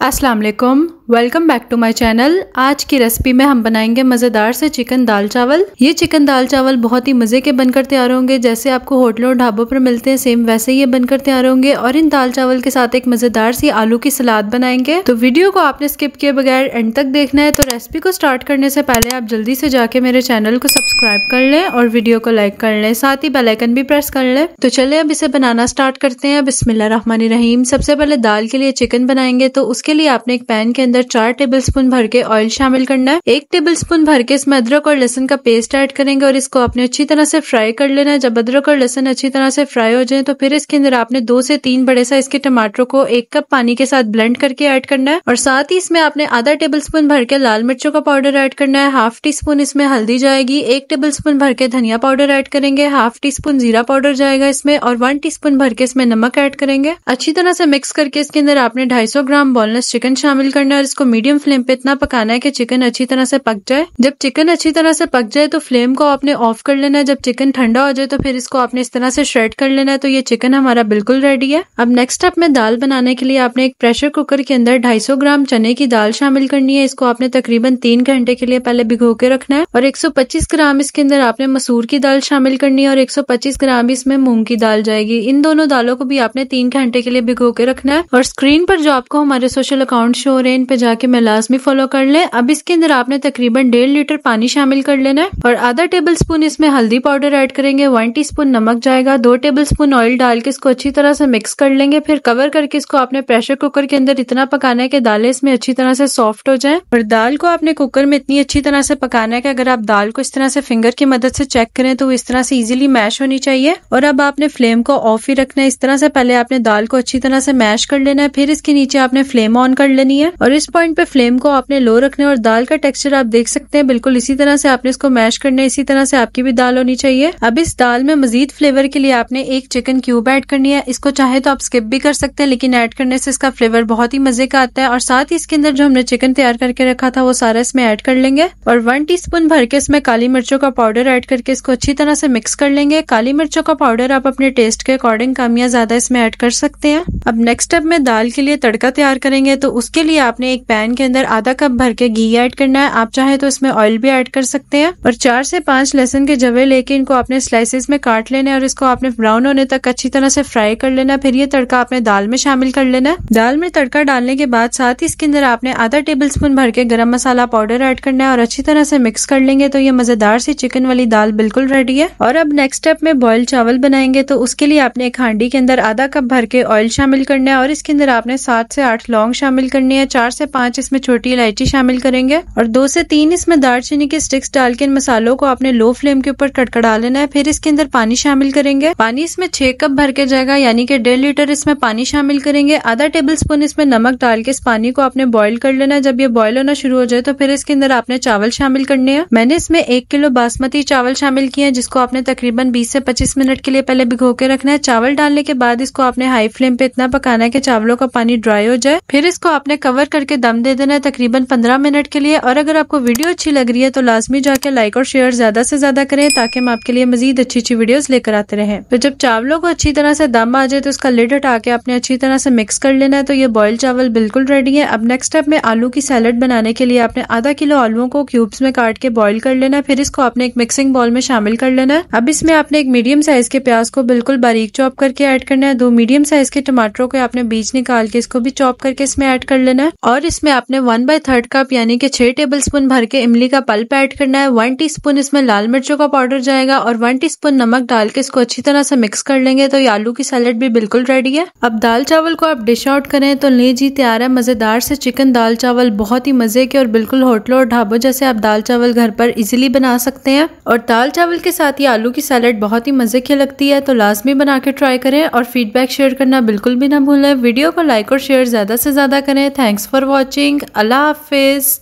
अस्सलाम वालेकुम, welcome back to my channel. आज की रेसिपी में हम बनाएंगे मज़ेदार से चिकन दाल चावल। ये चिकन दाल चावल बहुत ही मज़े के बनकर तैयार होंगे। जैसे आपको होटलों और ढाबों पर मिलते हैं सेम वैसे ही ये बनकर तैयार होंगे। और इन दाल चावल के साथ एक मज़ेदार सी आलू की सलाद बनाएंगे। तो वीडियो को आपने स्किप किए बगैर एंड तक देखना है। तो रेसिपी को स्टार्ट करने से पहले आप जल्दी से जाके मेरे चैनल को सब्सक्राइब कर लें और वीडियो को लाइक कर लें, साथ ही बेल आइकन भी प्रेस कर लें। तो चले अब इसे बनाना स्टार्ट करते हैं। बिस्मिल्लाहिर्रहमानिर्रहीम। सबसे पहले दाल के लिए चिकन बनाएंगे, तो उसके लिए आपने एक पैन के अंदर 4 टेबलस्पून भर के ऑयल शामिल करना है। 1 टेबलस्पून भर के इसमें अदरक और लहसुन का पेस्ट ऐड करेंगे और इसको आपने अच्छी तरह से फ्राई कर लेना है। जब अदरक और लहसुन अच्छी तरह से फ्राई हो जाए तो फिर इसके अंदर आपने 2 से 3 बड़े साइज के टमाटरों को 1 कप पानी के साथ ब्लेंड करके ऐड करना है। और साथ ही इसमें आपने आधा टेबलस्पून भर के लाल मिर्चों का पाउडर ऐड करना है। हाफ टी स्पून इसमें हल्दी जाएगी। 1 टेबलस्पून भर के धनिया पाउडर ऐड करेंगे। हाफ टी स्पून जीरा पाउडर जाएगा इसमें और 1 टीस्पून भर के इसमें नमक ऐड करेंगे। अच्छी तरह से मिक्स करके इसके अंदर आपने 250 ग्राम बोनलेस चिकन शामिल करना है और इसको मीडियम फ्लेम पे इतना पकाना है कि चिकन अच्छी तरह से पक जाए। जब चिकन अच्छी तरह से पक जाए तो फ्लेम को आपने ऑफ कर लेना है। जब चिकन ठंडा हो जाए तो फिर इसको आपने इस तरह से श्रेड कर लेना है। तो ये चिकन हमारा बिल्कुल रेडी है। अब नेक्स्ट स्टेप में दाल बनाने के लिए आपने एक प्रेशर कुकर के अंदर 250 ग्राम चने की दाल शामिल करनी है। इसको आपने तकरीबन 3 घंटे के लिए पहले भिगो के रखना है। और 125 ग्राम इसके अंदर आपने मसूर की दाल शामिल करनी है और 125 ग्राम इसमें मूंग की दाल जाएगी। इन दोनों दालों को भी आपने 3 घंटे के लिए भिगो के रखना है। और स्क्रीन पर जो आपको हमारे सोशल अकाउंट शो हो रहे हैं इन पे जाके मैं लाजमी फॉलो कर लें। अब इसके अंदर आपने तकरीबन 1.5 लीटर पानी शामिल कर लेना है और आधा टेबल स्पून इसमें हल्दी पाउडर ऐड करेंगे। 1 टीस्पून नमक जाएगा। 2 टेबल स्पून ऑयल डाल के इसको अच्छी तरह से मिक्स कर लेंगे। फिर कवर करके इसको आपने प्रेशर कुकर के अंदर इतना पकाना है कि दालें इसमें अच्छी तरह से सॉफ्ट हो जाएं। और दाल को आपने कुकर में इतनी अच्छी तरह से पकाना है कि अगर आप दाल को इस तरह से फिंगर की मदद से चेक करें तो इस तरह से इजीली मैश होनी चाहिए। और अब आपने फ्लेम को ऑफ ही रखना है। इस तरह से पहले आपने दाल को अच्छी तरह से मैश कर लेना है, फिर इसके नीचे आपने फ्लेम ऑन कर लेनी है और इस पॉइंट पे फ्लेम को आपने लो रखना है। और दाल का टेक्सचर आप देख सकते हैं बिल्कुल इसी तरह से आपने इसको मैश करना है। इसी तरह से आपकी भी दाल होनी चाहिए। अब इस दाल में मजीद फ्लेवर के लिए आपने एक चिकन क्यूब ऐड करनी है। इसको चाहे तो आप स्किप भी कर सकते हैं, लेकिन ऐड करने से इसका फ्लेवर बहुत ही मजे का आता है। और साथ ही इसके अंदर जो हमने चिकन तैयार करके रखा था वो सारा इसमें ऐड कर लेंगे। और 1 टीस्पून भर के इसमें काली मिर्चों का पाउडर ऐड करके इसको अच्छी तरह से मिक्स कर लेंगे। काली मिर्चों का पाउडर आप अपने टेस्ट के अकॉर्डिंग कम या ज्यादा इसमें ऐड कर सकते हैं। अब नेक्स्ट स्टेप में दाल के लिए तड़का तैयार करेंगे, तो उसके लिए आपने एक पैन के अंदर आधा कप भर के घी ऐड करना है। आप चाहे तो इसमें ऑयल भी ऐड कर सकते हैं। और 4 से 5 लहसुन के जवे लेके इनको आपने स्लाइसेस में काट लेना है और इसको आपने ब्राउन होने तक अच्छी तरह से फ्राई कर लेना है। फिर ये तड़का आपने दाल में शामिल कर लेना है। दाल में तड़का डालने के बाद साथ ही इसके अंदर आपने आधा टेबल स्पून भर के गरम मसाला पाउडर ऐड करना है और अच्छी तरह से मिक्स कर लेंगे। तो ये मजेदार सी चिकन वाली दाल बिल्कुल रेडी है। और अब नेक्स्ट स्टेप में बॉइल्ड चावल बनाएंगे, तो उसके लिए आपने एक हांडी के अंदर आधा कप भर के ऑयल शामिल करना है और इसके अंदर आपने 7 से 8 लौंग शामिल करनी है। 4 से 5 इसमें छोटी इलायची शामिल करेंगे और 2 से 3 इसमें दालचीनी के स्टिक्स डाल के इन मसालों को आपने लो फ्लेम के ऊपर कड़कड़ा लेना है। फिर इसके अंदर पानी शामिल करेंगे। पानी इसमें 6 कप भर के जाएगा, यानी कि 1.5 लीटर इसमें पानी शामिल करेंगे। आधा टेबल स्पून इसमें नमक डाल के इस पानी को आपने बॉईल कर लेना है। जब ये बॉईल होना शुरू हो जाए तो फिर इसके अंदर आपने चावल शामिल करने हैं। मैंने इसमें 1 किलो बासमती चावल शामिल किए हैं, जिसको आपने तकरीबन 20 से 25 मिनट के लिए पहले भिगो के रखना है। चावल डालने के बाद इसको आपने हाई फ्लेम पे इतना पकाना है कि चावलों का पानी ड्राई हो जाए। फिर इसको आपने कवर करके दम दे देना है तकरीबन 15 मिनट के लिए। और अगर आपको वीडियो अच्छी लग रही है तो लाजमी जाके लाइक और शेयर ज्यादा से ज्यादा करें, ताकि हम आपके लिए मजीद अच्छी वीडियोस लेकर आते रहें। तो जब चावलों को अच्छी तरह से दम आ जाए तो उसका लिड हटा के आपने अच्छी तरह से मिक्स कर लेना है। तो ये बॉइल्ड चावल बिल्कुल रेडी है। अब नेक्स्ट स्टेप में आलू की सैलेड बनाने के लिए आपने आधा किलो आलूओं को क्यूब्स में काट के बॉईल कर लेना है। फिर इसको आपने एक मिक्सिंग बाउल में शामिल कर लेना है। अब इसमें आपने एक मीडियम साइज के प्याज को बिल्कुल बारीक चॉप करके ऐड करना है। 2 मीडियम साइज के टमाटरों को आपने बीज निकाल के इसको भी चॉप करके इसमें ऐड कर लेना है। और इसमें आपने 1/3 कप यानी कि 6 टेबल स्पून भर के इमली का पल्प ऐड करना है। 1 टीस्पून इसमें लाल मिर्चों का पाउडर जाएगा और 1 टीस्पून नमक डाल के इसको अच्छी तरह से मिक्स कर लेंगे। तो ये आलू की सैलेड भी बिल्कुल रेडी है। अब दाल चावल को आप डिश आउट करें तो ले जी तैयार है मजेदार से चिकन दाल चावल। बहुत ही मजे के और बिल्कुल होटलों और ढाबों जैसे आप दाल चावल घर पर इजीली बना सकते हैं। और दाल चावल के साथ ही आलू की सैलेड बहुत ही मजे की लगती है। तो लाजमी बना के ट्राई करें और फीडबैक शेयर करना बिल्कुल भी ना भूलें। वीडियो को लाइक और शेयर ज्यादा से ज्यादा करें। Thanks for watching. Allah Hafiz.